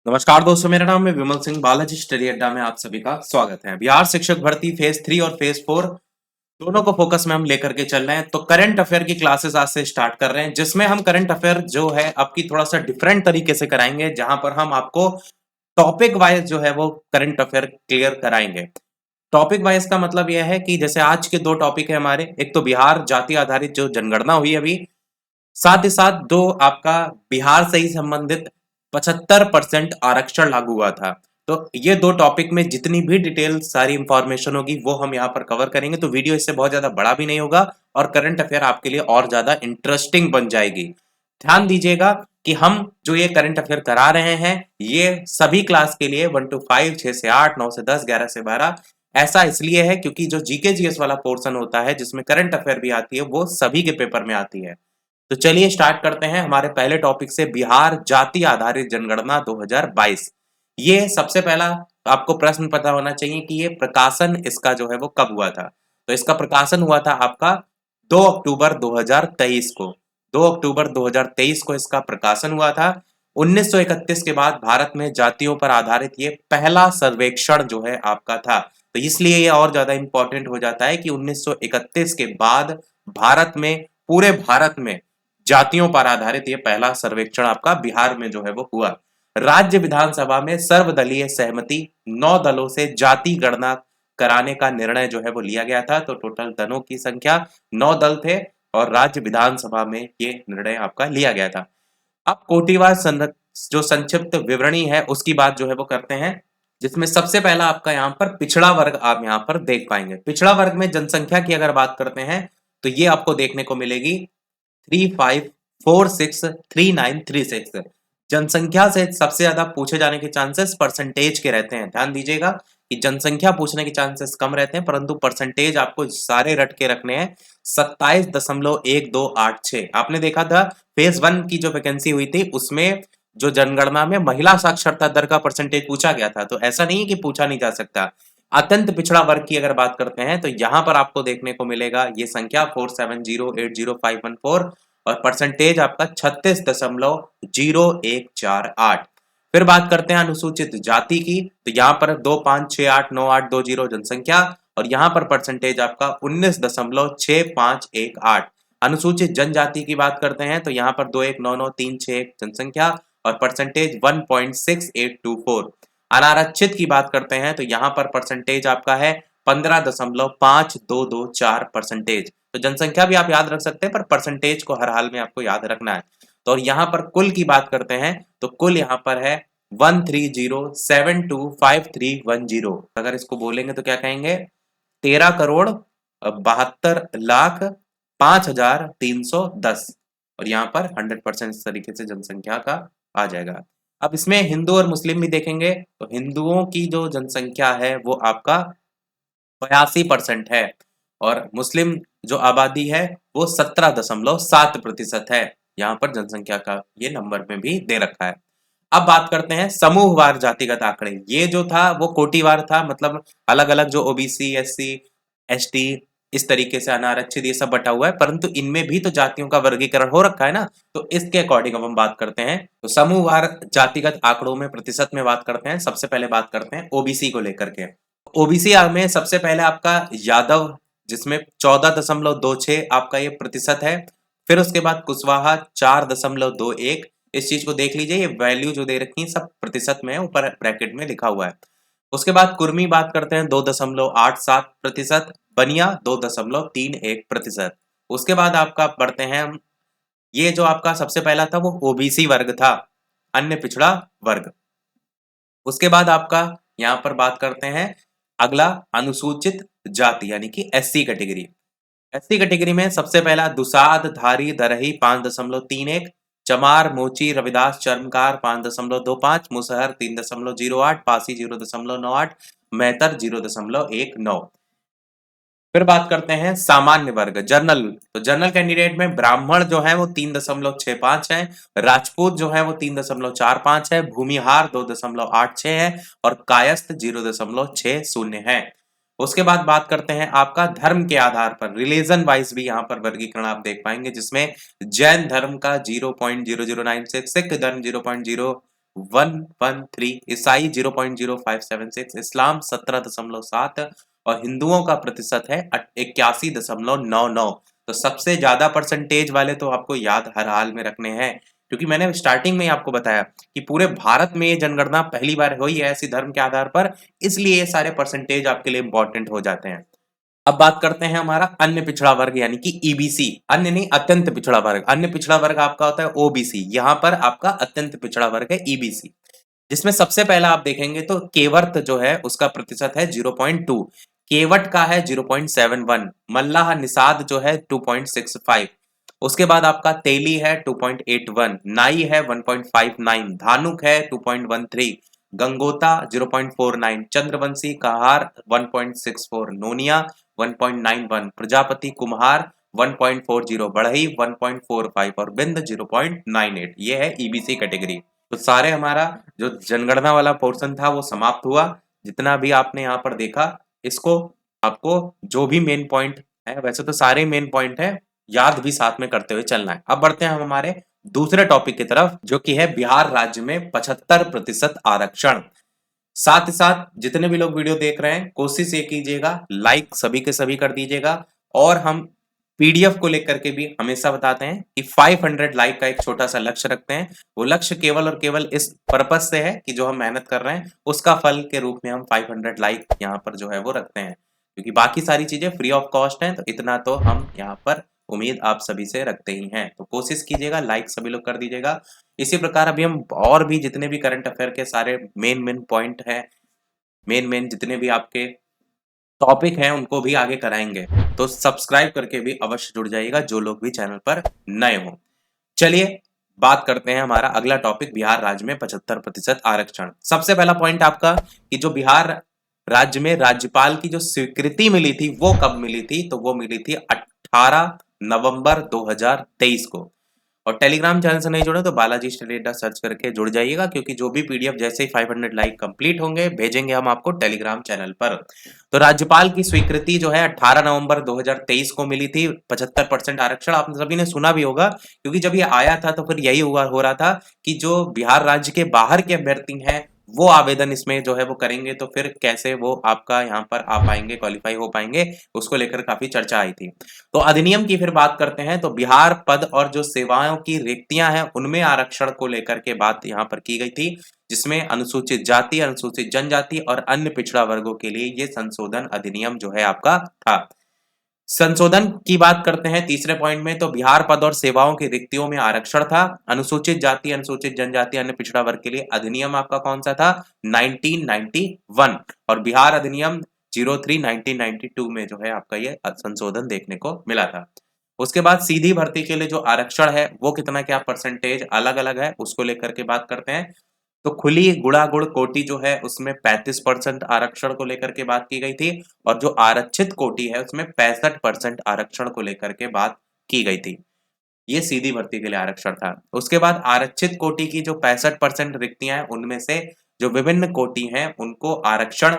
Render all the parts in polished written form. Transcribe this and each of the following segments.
नमस्कार दोस्तों, मेरा नाम है विमल सिंह। बालाजी स्टडी अड्डा में आप सभी का स्वागत है। बिहार शिक्षक भर्ती फेज 3 और फेज 4 दोनों को फोकस में हम लेकर के चल रहे हैं। तो करंट अफेयर की क्लासेस आज से स्टार्ट कर रहे हैं, जिसमें हम करंट अफेयर जो है आपकी थोड़ा सा डिफरेंट तरीके से कराएंगे, जहां पर हम आपको टॉपिक वाइज जो है वो करंट अफेयर क्लियर कराएंगे। टॉपिक वाइज का मतलब यह है कि जैसे आज के दो टॉपिक है हमारे, एक तो बिहार जाति आधारित जो जनगणना हुई अभी, साथ ही साथ दो आपका बिहार से ही संबंधित 75% आरक्षण लागू हुआ था। तो ये दो टॉपिक में जितनी भी डिटेल सारी इंफॉर्मेशन होगी वो हम यहाँ पर कवर करेंगे। तो वीडियो इससे बहुत ज्यादा बड़ा भी नहीं होगा और करंट अफेयर आपके लिए और ज्यादा इंटरेस्टिंग बन जाएगी। ध्यान दीजिएगा कि हम जो ये करंट अफेयर करा रहे हैं ये सभी क्लास के लिए 1 to 5, 6 से 8, 9 से 10, 11 से 12। ऐसा इसलिए है क्योंकि जो जीके जीएस वाला पोर्शन होता है जिसमें करंट अफेयर भी आती है वो सभी के पेपर में आती है। तो चलिए स्टार्ट करते हैं हमारे पहले टॉपिक से, बिहार जाति आधारित जनगणना 2022। ये सबसे पहला आपको प्रश्न पता होना चाहिए कि ये प्रकाशन इसका जो है वो कब हुआ था। तो इसका प्रकाशन हुआ था आपका 2 अक्टूबर 2023 को। 2 अक्टूबर 2023 को इसका प्रकाशन हुआ था। 1931 के बाद भारत में जातियों पर आधारित ये पहला सर्वेक्षण जो है आपका था। तो इसलिए ये और ज्यादा इंपॉर्टेंट हो जाता है कि 1931 के बाद भारत में, पूरे भारत में जातियों पर आधारित ये पहला सर्वेक्षण आपका बिहार में जो है वो हुआ। राज्य विधानसभा में सर्वदलीय सहमति 9 दलों से जाति गणना कराने का निर्णय जो है वो लिया गया था। तो टोटल दलों की संख्या 9 दल थे और राज्य विधानसभा में ये निर्णय आपका लिया गया था। अब कोटिवार जो संक्षिप्त विवरणी है उसकी बात जो है वो करते हैं, जिसमें सबसे पहला आपका यहाँ पर पिछड़ा वर्ग आप यहाँ पर देख पाएंगे। पिछड़ा वर्ग में जनसंख्या की अगर बात करते हैं तो ये आपको देखने को मिलेगी 35463936। जनसंख्या से सबसे ज्यादा पूछे जाने के चांसेस परसेंटेज के रहते हैं। ध्यान दीजिएगा कि जनसंख्या पूछने के चांसेस कम रहते हैं, परंतु परसेंटेज आपको सारे रट के रखने हैं। 27.1286 आपने देखा था फेज 1 की जो वैकेंसी हुई थी उसमें जो जनगणना में महिला साक्षरता दर का परसेंटेज पूछा गया था। तो ऐसा नहीं है कि पूछा नहीं जा सकता। अत्यंत पिछड़ा वर्ग की अगर बात करते हैं तो यहां पर आपको देखने को मिलेगा ये संख्या 47080514 और परसेंटेज आपका 36.0148। फिर बात करते हैं अनुसूचित जाति की, तो यहाँ पर 25689820 जनसंख्या और यहाँ पर परसेंटेज आपका 19.6518। अनुसूचित जनजाति की बात करते हैं तो यहाँ पर 219931 जनसंख्या और परसेंटेज 1.6824। अनारक्षित की बात करते हैं तो यहाँ पर परसेंटेज आपका है 15.5224 परसेंटेज। तो जनसंख्या भी आप याद रख सकते हैं पर परसेंटेज को हर हाल में आपको याद रखना है। तो और यहाँ पर कुल की बात करते हैं तो कुल यहाँ पर है 130725310। अगर इसको बोलेंगे तो क्या कहेंगे, 13,72,05,310। और यहाँ पर 100% इस तरीके से जनसंख्या का आ जाएगा। अब इसमें हिंदू और मुस्लिम भी देखेंगे तो हिंदुओं की जो जनसंख्या है वो आपका 82% है और मुस्लिम जो आबादी है वो 17.7% है। यहाँ पर जनसंख्या का ये नंबर में भी दे रखा है। अब बात करते हैं समूहवार जातिगत आंकड़े। ये जो था वो कोटिवार था, मतलब अलग अलग जो ओबीसी, एससी, एसटी, इस तरीके से अनारक्षित ये सब बटा हुआ है, परंतु इनमें भी तो जातियों का वर्गीकरण हो रखा है ना। तो इसके अकॉर्डिंग अब हम बात करते हैं। तो समूहवार जातिगत आंकड़ों में प्रतिशत में बात करते हैं। सबसे पहले बात करते हैं ओबीसी को लेकर के। ओबीसी में सबसे पहले आपका यादव, जिसमें 14.26 आपका ये प्रतिशत है। फिर उसके बाद कुशवाहा 4.21। इस चीज को देख लीजिए, ये वैल्यू जो दे रखी है सब प्रतिशत में है, ऊपर ब्रैकेट में लिखा हुआ है। उसके बाद कुर्मी बात करते हैं 2.87%। बनिया 2.31%। उसके बाद आपका बढ़ते हैं हम, ये जो आपका सबसे पहला था वो ओबीसी वर्ग था, अन्य पिछड़ा वर्ग। उसके बाद आपका यहाँ पर बात करते हैं अगला अनुसूचित जाति यानी कि एससी कैटेगरी। एससी कैटेगरी में सबसे पहला दुसाध, धारी, दरही 5.31, चमार, मोची, रविदास, चर्मकार 5.25, मुसहर 3.08, पासी 0.98, मेहतर 0.19। फिर बात करते हैं सामान्य वर्ग जनरल। तो जनरल कैंडिडेट में ब्राह्मण जो है वो 3.65 है, राजपूत जो है वो 3.45 है, भूमिहार 2.86 है और कायस्थ 0.60 है। उसके बाद बात करते हैं आपका धर्म के आधार पर, रिलीजन वाइज भी यहाँ पर वर्गीकरण आप देख पाएंगे, जिसमें जैन धर्म का 0.0096, सिख धर्म 113, ईसाई 0.0576, इस्लाम 17.7 और हिंदुओं का प्रतिशत है 81.99। तो सबसे ज्यादा परसेंटेज वाले तो आपको याद हर हाल में रखने हैं, क्योंकि मैंने स्टार्टिंग में ही आपको बताया कि पूरे भारत में ये जनगणना पहली बार हुई है ऐसी धर्म के आधार पर, इसलिए ये सारे परसेंटेज आपके लिए इंपॉर्टेंट हो जाते हैं। अब बात करते हैं हमारा अन्य पिछड़ा वर्ग यानी कि ईबीसी, अन्य नहीं अत्यंत पिछड़ा वर्ग। अन्य पिछड़ा वर्ग आपका होता है ओबीसी, यहाँ पर आपका अत्यंत पिछड़ा वर्ग है ईबीसी, जिसमें सबसे पहला आप देखेंगे तो केवर्त जो है उसका प्रतिशत है 0.2, केवट का है 0.71, मल्लाह निषाद जो है 2.65, उसके बाद आपका तेली है 2.81, नाई है 1.59, धानुक है 2.13, गंगोता 0.49, चंद्रवंशी कहार 1.64, नोनिया 1.91, प्रजापति कुम्हार 1.40, बढ़ई 1.45 और बिंद 0.98। ये है ईबीसी कैटेगरी। तो सारे हमारा जो जनगणना वाला पोर्शन था वो समाप्त हुआ। जितना भी आपने यहाँ पर देखा, इसको आपको जो भी मेन पॉइंट है, वैसे तो सारे मेन पॉइंट है, याद भी साथ में करते हुए चलना है। अब बढ़ते हैं हम हमारे दूसरे टॉपिक की तरफ, जो कि है बिहार राज्य में 75% आरक्षण। साथ ही साथ जितने भी लोग वीडियो देख रहे हैं, कोशिश ये कीजिएगा लाइक सभी के सभी कर दीजिएगा, और हम पीडीएफ को लेकर के भी हमेशा बताते हैं कि 500 लाइक का एक छोटा सा लक्ष्य रखते हैं। वो लक्ष्य केवल और केवल इस पर्पज से है कि जो हम मेहनत कर रहे हैं उसका फल के रूप में हम 500 लाइक यहाँ पर जो है वो रखते हैं, क्योंकि बाकी सारी चीजें फ्री ऑफ कॉस्ट हैं, तो इतना तो हम यहाँ पर उम्मीद आप सभी से रखते ही हैं। तो कोशिश कीजिएगा लाइक सभी लोग कर दीजिएगा। इसी प्रकार अभी हम और भी जितने भी करंट अफेयर के सारे मेन पॉइंट है, मेन जितने भी आपके टॉपिक हैं उनको भी आगे कराएंगे, तो सब्सक्राइब करके भी अवश्य जुड़ जाइएगा जो लोग भी चैनल पर नए हो। चलिए बात करते हैं हमारा अगला टॉपिक, बिहार राज्य में 75% आरक्षण। सबसे पहला पॉइंट आपका कि जो बिहार राज्य में राज्यपाल की जो स्वीकृति मिली थी वो कब मिली थी, तो वो मिली थी 18 नवंबर 2023 को। और टेलीग्राम चैनल से नहीं जुड़े तो बालाजी स्टडी अड्डा सर्च करके जुड़ जाइएगा, क्योंकि जो भी पीडीएफ जैसे ही 500 लाइक कंप्लीट होंगे भेजेंगे हम आपको टेलीग्राम चैनल पर। तो राज्यपाल की स्वीकृति जो है 18 नवंबर 2023 को मिली थी 75% आरक्षण। आप सभी ने सुना भी होगा, क्योंकि जब ये आया था तो फिर यही हुआ हो रहा था कि जो बिहार राज्य के बाहर के अभ्यर्थी हैं वो आवेदन इसमें जो है वो करेंगे, तो फिर कैसे वो आपका यहाँ पर आ पाएंगे, क्वालिफाई हो पाएंगे, उसको लेकर काफी चर्चा आई थी। तो अधिनियम की फिर बात करते हैं, तो बिहार पद और जो सेवाओं की रिक्तियां हैं उनमें आरक्षण को लेकर के बात यहाँ पर की गई थी, जिसमें अनुसूचित जाति, अनुसूचित जनजाति और अन्य पिछड़ा वर्गों के लिए ये संशोधन अधिनियम जो है आपका था। संशोधन की बात करते हैं तीसरे पॉइंट में, तो बिहार पद और सेवाओं की रिक्तियों में आरक्षण था। अनुसूचित जाति, अनुसूचित जनजाति, अन्य पिछड़ा वर्ग के लिए अधिनियम आपका कौन सा था, 1991, और बिहार अधिनियम 03 1992 में जो है आपका ये संशोधन देखने को मिला था। उसके बाद सीधी भर्ती के लिए जो आरक्षण है वो कितना क्या परसेंटेज अलग अलग है उसको लेकर के बात करते हैं। तो खुली गुणागुण कोटि जो है उसमें 35% आरक्षण को लेकर के बात की गई थी, और जो आरक्षित कोटि है उसमें 65% आरक्षण को लेकर के बात की गई थी। ये सीधी भर्ती के लिए आरक्षण था। उसके बाद आरक्षित कोटि की जो 65% रिक्तियां हैं उनमें से जो विभिन्न कोटि हैं उनको आरक्षण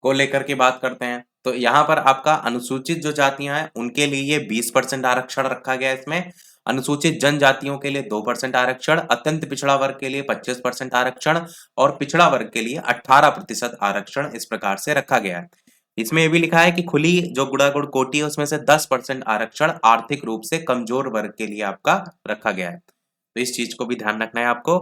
को लेकर के बात करते हैं। तो यहाँ पर आपका अनुसूचित जो जातियां हैं उनके लिए ये 20% आरक्षण रखा गया है इसमें, अनुसूचित जनजातियों के लिए 2% आरक्षण, अत्यंत पिछड़ा वर्ग के लिए 25% आरक्षण और पिछड़ा वर्ग के लिए 18% आरक्षण इस प्रकार से रखा गया है। इसमें यह भी लिखा है कि खुली जो गुणागुण कोटि है उसमें से 10% आरक्षण आर्थिक रूप से कमजोर वर्ग के लिए आपका रखा गया है। तो इस चीज को भी ध्यान रखना है आपको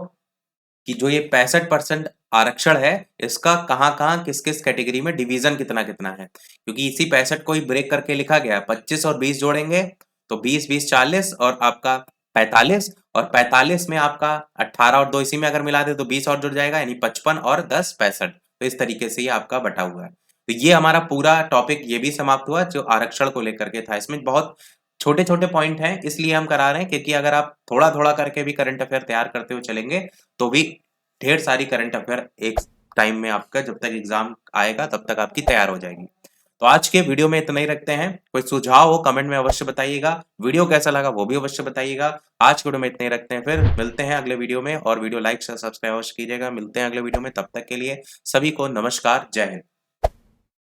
कि जो ये 65% आरक्षण है इसका कहाँ किस किस कैटेगरी में डिवीजन कितना कितना है, क्योंकि इसी 65 को ही ब्रेक करके लिखा गया है। 25 और 20 जोड़ेंगे तो 20 20 40 और आपका 45, और 45 में आपका 18 और 2 इसी में अगर मिला दे तो 20 और जुड़ जाएगा, यानी 55 और 10 65। तो इस तरीके से ये आपका बटा हुआ है। तो ये हमारा पूरा टॉपिक ये भी समाप्त हुआ जो आरक्षण को लेकर के था। इसमें बहुत छोटे छोटे पॉइंट हैं इसलिए हम करा रहे हैं, क्योंकि अगर आप थोड़ा थोड़ा करके भी करंट अफेयर तैयार करते हुए चलेंगे तो भी ढेर सारी करंट अफेयर एक टाइम में आपका जब तक एग्जाम आएगा तब तक आपकी तैयार हो जाएगी। तो आज के वीडियो में इतना ही रखते हैं। कोई सुझाव हो कमेंट में अवश्य बताइएगा, वीडियो कैसा लगा वो भी अवश्य बताइएगा। आज के वीडियो में इतना ही रखते हैं, फिर मिलते हैं अगले वीडियो में, और वीडियो लाइक सब्सक्राइब अवश्य कीजिएगा। मिलते हैं अगले वीडियो में, तब तक के लिए सभी को नमस्कार, जय हिंद।